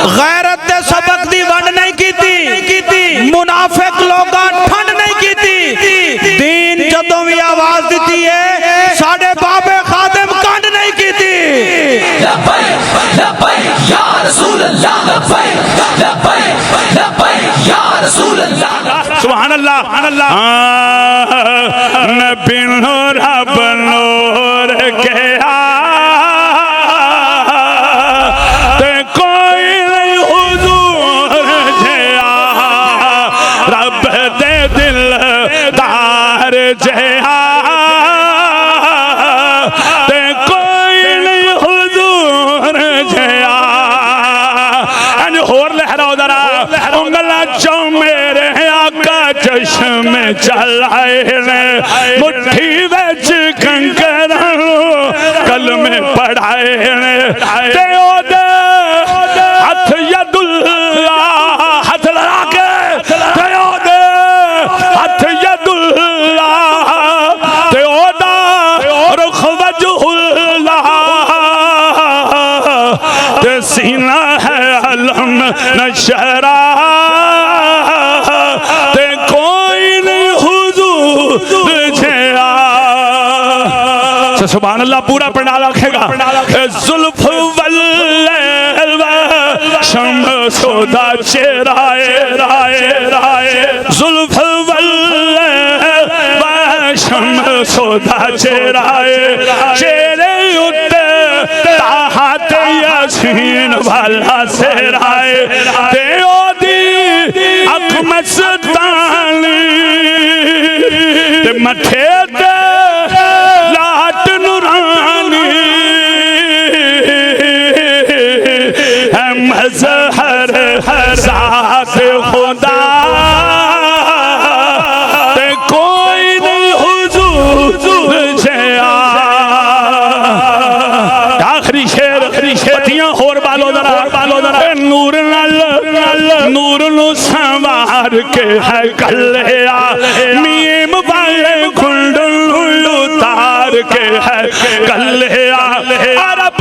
غیرت دے سبق دی ونڈ نہیں کیتی، منافق لوگاں ٹھنڈ نہیں کیتی، دین جدوں بھی آواز دیتی ہے ساڑھے بابے خادم کانڈ نہیں کیتی۔ لبیک لبیک یا رسول اللہ، لبیک لبیک لبیک یا رسول اللہ۔ سبحان اللہ۔ نبی نور رب نور کیا تے کوئی نہیں حضور جیا، رب دے دل دار جیا تے کوئی نہیں حضور جیا۔ انج ہور لہراؤ ذرا انگلا چوں میرے آقا چشم چل آئے نے، مٹھی ویچ کنکرانو کلمے پڑھائے نے، تے او دے ہتھ ید اللہ ہتھ لڑا کے، تے او دے ہتھ ید اللہ تے او دا رخ وجہ اللہ تے سینہ ہے علم نشرہ تے کوئی نہیں حضور جیا۔ سبحان اللہ پورا پڑھا رکھے گا۔ زلف واللیل شمس دا چہرائے، زلف واللیل شمس دا چہرائے، چہرے اتے تاہت یاسین والا سہرائے، تے او دی اکھ مستانی تے مٹھے تے لاٹ نورانی، ہے مظہر ذات خدا تے کوئی نہیں حضور جیا۔ آخری شیر پتیاں ہور بالو ذرا، نور نور نو سنوار کے ہے کلیا، میم والے کھنڈل اتار کے ہے کلیا، عرب